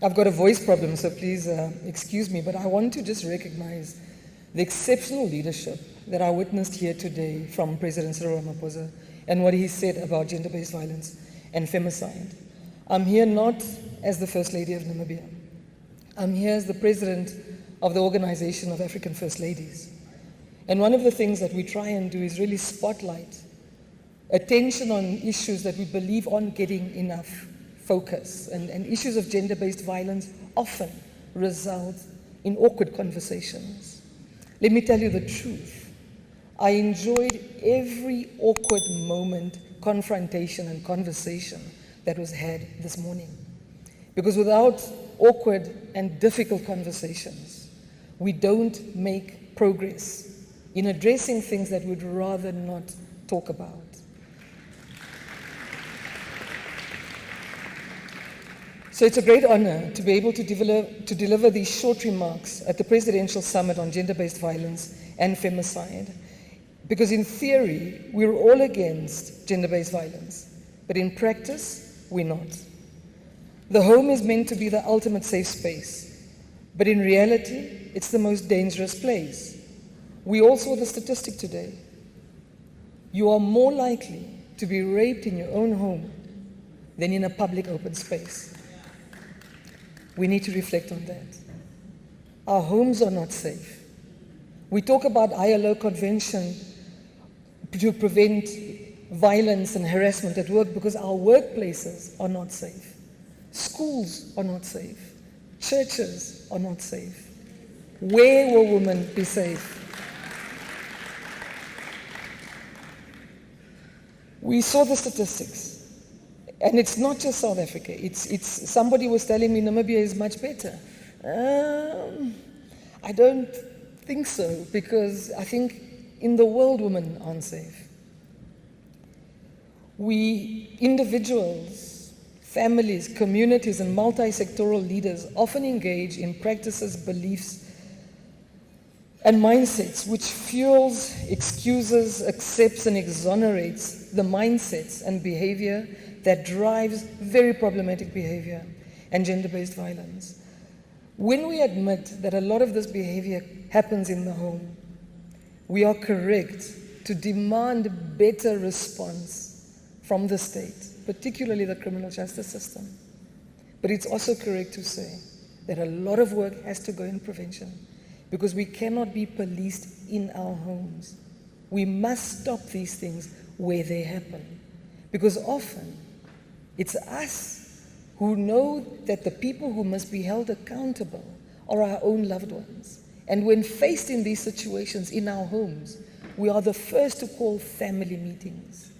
I've got a voice problem, so please excuse me, but I want to just recognize the exceptional leadership that I witnessed here today from President Cyril Ramaphosa and what he said about gender-based violence and femicide. I'm here not as the First Lady of Namibia. I'm here as the President of the Organization of African First Ladies. And one of the things that we try and do is really spotlight attention on issues that we believe aren't getting enough focus. And issues of gender-based violence often result in awkward conversations. Let me tell you the truth. I enjoyed every awkward moment, confrontation, and conversation that was had this morning. Because without awkward and difficult conversations, we don't make progress in addressing things that we'd rather not talk about. So it's a great honor to be able to deliver these short remarks at the Presidential Summit on Gender-Based Violence and Femicide. Because in theory, we're all against gender-based violence, but in practice, we're not. The home is meant to be the ultimate safe space, but in reality, it's the most dangerous place. We all saw the statistic today. You are more likely to be raped in your own home than in a public open space. We need to reflect on that. Our homes are not safe. We talk about ILO Convention to prevent violence and harassment at work because our workplaces are not safe. Schools are not safe. Churches are not safe. Where will women be safe? We saw the statistics, and it's not just South Africa. It's somebody was telling me Namibia is much better. I don't think so, because I think in the world women aren't safe. We, individuals, families, communities, and multi-sectoral leaders often engage in practices, beliefs, and mindsets which fuels, excuses, accepts, and exonerates the mindsets and behavior that drives very problematic behavior and gender-based violence. When we admit that a lot of this behavior happens in the home, we are correct to demand better response from the state, particularly the criminal justice system. But it's also correct to say that a lot of work has to go in prevention, because we cannot be policed in our homes. We must stop these things where they happen, because often it's us who know that the people who must be held accountable are our own loved ones. And when faced in these situations in our homes, we are the first to call family meetings.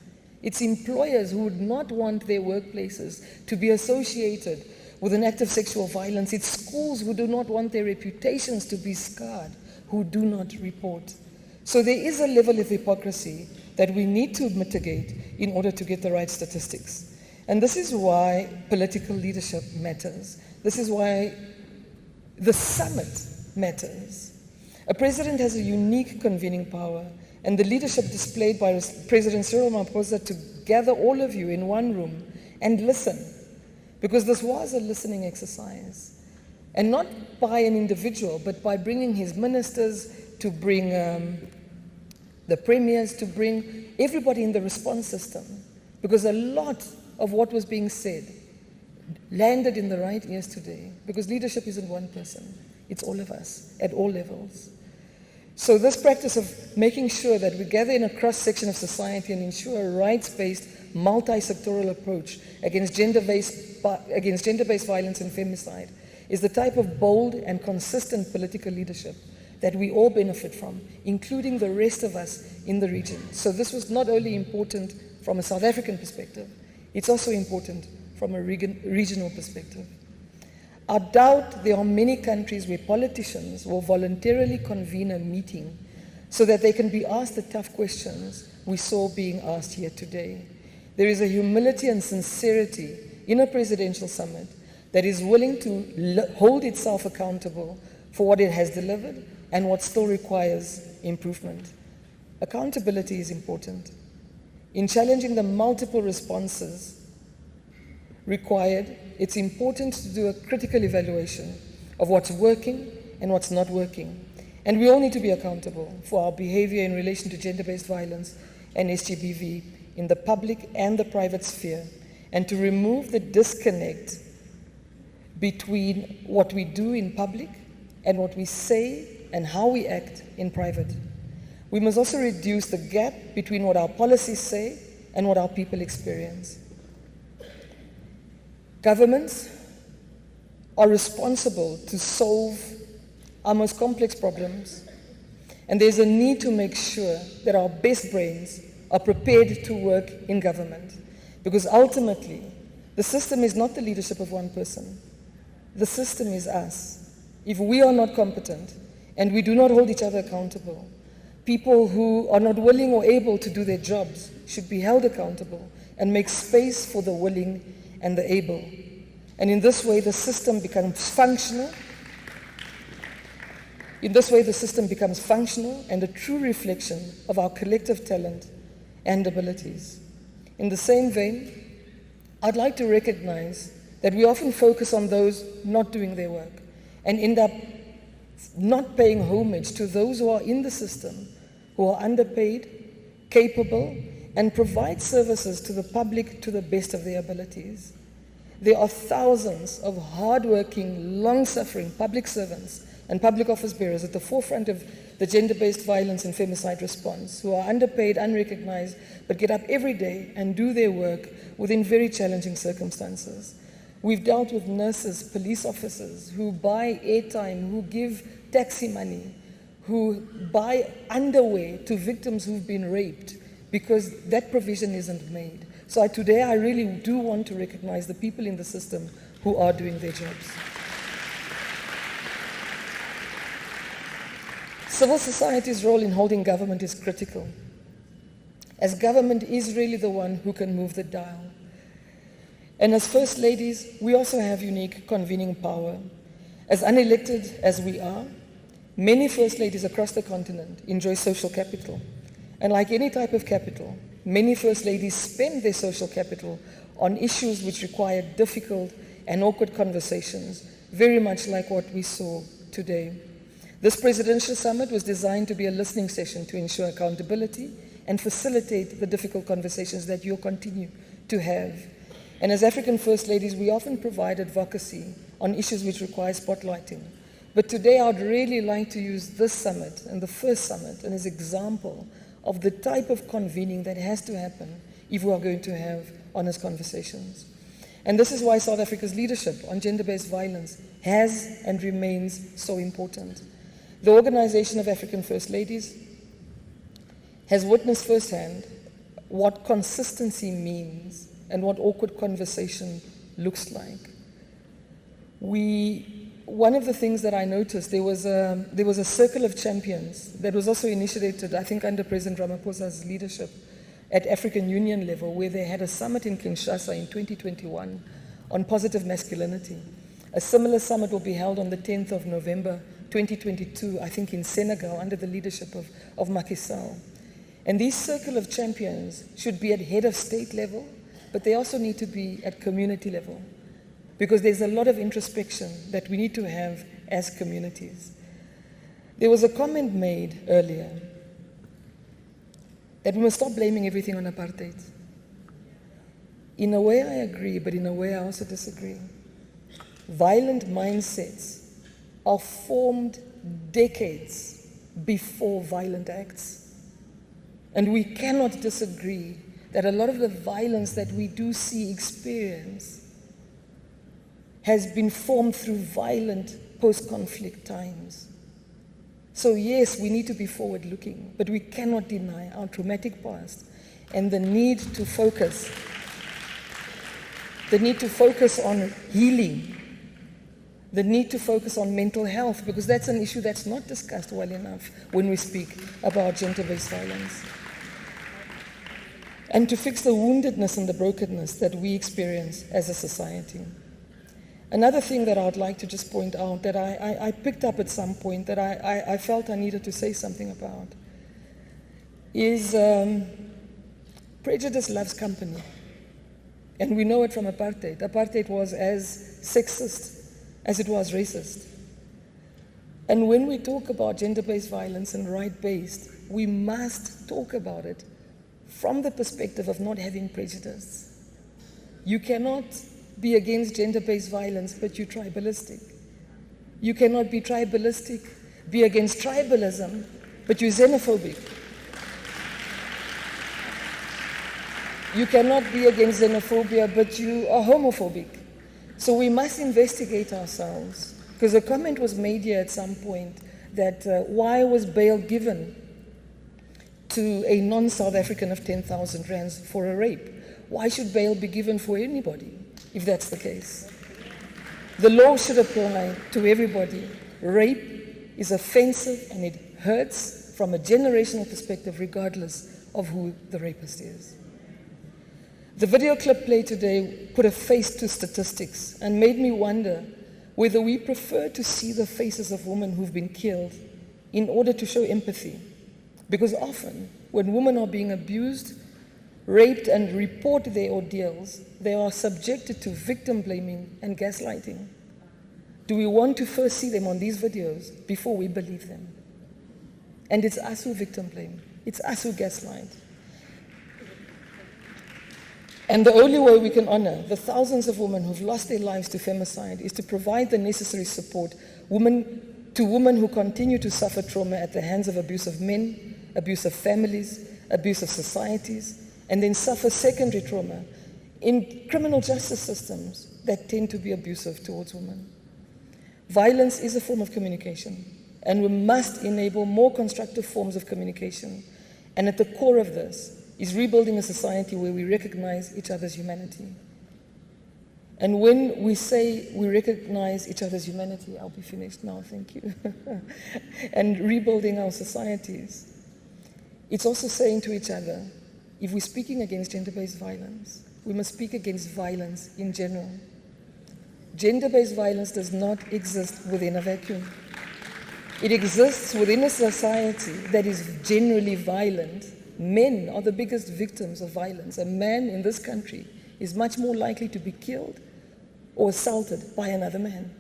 It's employers who would not want their workplaces to be associated with an act of sexual violence. It's schools who do not want their reputations to be scarred, who do not report. So there is a level of hypocrisy that we need to mitigate in order to get the right statistics. And this is why political leadership matters. This is why the summit matters. A president has a unique convening power, and the leadership displayed by President Cyril Ramaphosa to gather all of you in one room and listen, because this was a listening exercise. And not by an individual, but by bringing his ministers, to bring the premiers, to bring everybody in the response system. Because a lot of what was being said landed in the right ears today. Because leadership isn't one person, it's all of us at all levels. So this practice of making sure that we gather in a cross-section of society and ensure a rights-based, multi-sectoral approach against gender-based violence and femicide is the type of bold and consistent political leadership that we all benefit from, including the rest of us in the region. So this was not only important from a South African perspective, it's also important from a regional perspective. I doubt there are many countries where politicians will voluntarily convene a meeting so that they can be asked the tough questions we saw being asked here today. There is a humility and sincerity in a presidential summit that is willing to hold itself accountable for what it has delivered and what still requires improvement. Accountability is important. In challenging the multiple responses required, it's important to do a critical evaluation of what's working and what's not working. And we all need to be accountable for our behavior in relation to gender-based violence and SGBV in the public and the private sphere, and to remove the disconnect between what we do in public and what we say and how we act in private. We must also reduce the gap between what our policies say and what our people experience. Governments are responsible to solve our most complex problems, and there's a need to make sure that our best brains are prepared to work in government, because ultimately the system is not the leadership of one person. The system is us. If we are not competent and we do not hold each other accountable, people who are not willing or able to do their jobs should be held accountable and make space for the willing and the able. And in this way, the system becomes functional. In this way, the system becomes functional and a true reflection of our collective talent and abilities. In the same vein, I'd like to recognize that we often focus on those not doing their work and end up not paying homage to those who are in the system, who are underpaid, capable, and provide services to the public to the best of their abilities. There are thousands of hardworking, long-suffering public servants and public office bearers at the forefront of the gender-based violence and femicide response, who are underpaid, unrecognized, but get up every day and do their work within very challenging circumstances. We've dealt with nurses, police officers who buy airtime, who give taxi money, who buy underwear to victims who've been raped because that provision isn't made. So today I really do want to recognize the people in the system who are doing their jobs. Civil society's role in holding government is critical, as government is really the one who can move the dial. And as First Ladies, we also have unique convening power. As unelected as we are, many First Ladies across the continent enjoy social capital. And like any type of capital, many First Ladies spend their social capital on issues which require difficult and awkward conversations, very much like what we saw today. This presidential summit was designed to be a listening session to ensure accountability and facilitate the difficult conversations that you'll continue to have. And as African First Ladies, we often provide advocacy on issues which require spotlighting. But today I'd really like to use this summit and the first summit as an example of the type of convening that has to happen if we are going to have honest conversations. And this is why South Africa's leadership on gender-based violence has and remains so important. The Organization of African First Ladies has witnessed firsthand what consistency means and what awkward conversation looks like. One of the things that I noticed, there was a circle of champions that was also initiated, I think, under President Ramaphosa's leadership at African Union level, where they had a summit in Kinshasa in 2021 on positive masculinity. A similar summit will be held on the 10th of November 2022, I think in Senegal, under the leadership of Macky Sall. And these circle of champions should be at head of state level, but they also need to be at community level, because there's a lot of introspection that we need to have as communities. There was a comment made earlier that we must stop blaming everything on apartheid. In a way I agree, but in a way I also disagree. Violent mindsets are formed decades before violent acts. And we cannot disagree that a lot of the violence that we do see experience has been formed through violent post-conflict times. So yes, we need to be forward-looking, but we cannot deny our traumatic past and the need to focus on healing, the need to focus on mental health, because that's an issue that's not discussed well enough when we speak about gender-based violence. And to fix the woundedness and the brokenness that we experience as a society. Another thing that I would like to just point out that I picked up at some point that I felt I needed to say something about is prejudice loves company. And we know it from apartheid. Apartheid was as sexist as it was racist. And when we talk about gender-based violence and right-based, we must talk about it from the perspective of not having prejudice. You cannot be against gender-based violence, but you're tribalistic. You cannot be tribalistic, be against tribalism, but you're xenophobic. You cannot be against xenophobia, but you are homophobic. So we must investigate ourselves. Because a comment was made here at some point that why was bail given to a non-South African of 10,000 rands for a rape? Why should bail be given for anybody, if that's the case? The law should apply to everybody. Rape is offensive and it hurts from a generational perspective, regardless of who the rapist is. The video clip played today put a face to statistics and made me wonder whether we prefer to see the faces of women who've been killed in order to show empathy. Because often, when women are being abused, raped, and report their ordeals, they are subjected to victim blaming and gaslighting. Do we want to first see them on these videos before we believe them? And it's us who victim blame. It's us who gaslight. And the only way we can honor the thousands of women who've lost their lives to femicide is to provide the necessary support to women who continue to suffer trauma at the hands of abusive men, abusive families, abusive societies, and then suffer secondary trauma in criminal justice systems that tend to be abusive towards women. Violence is a form of communication, and we must enable more constructive forms of communication. And at the core of this is rebuilding a society where we recognize each other's humanity. And when we say we recognize each other's humanity, I'll be finished now, thank you, and rebuilding our societies, it's also saying to each other, if we're speaking against gender-based violence, we must speak against violence in general. Gender-based violence does not exist within a vacuum. It exists within a society that is generally violent. Men are the biggest victims of violence. A man in this country is much more likely to be killed or assaulted by another man.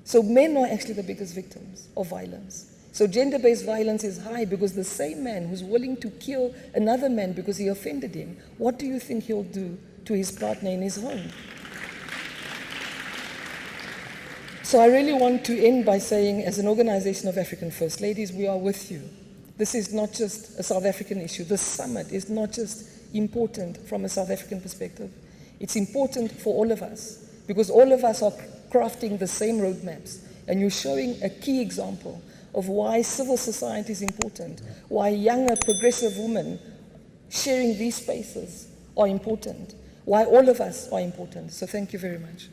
So men are actually the biggest victims of violence. So gender-based violence is high because the same man who's willing to kill another man because he offended him, what do you think he'll do to his partner in his home? So I really want to end by saying, as an organization of African First Ladies, we are with you. This is not just a South African issue. The summit is not just important from a South African perspective. It's important for all of us because all of us are crafting the same roadmaps. And you're showing a key example of why civil society is important, why younger, progressive women sharing these spaces are important, why all of us are important. So thank you very much.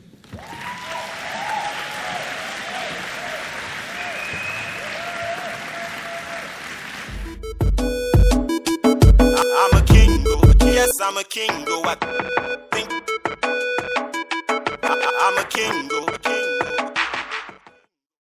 Yes, I'm a king, go. I'm a king, go.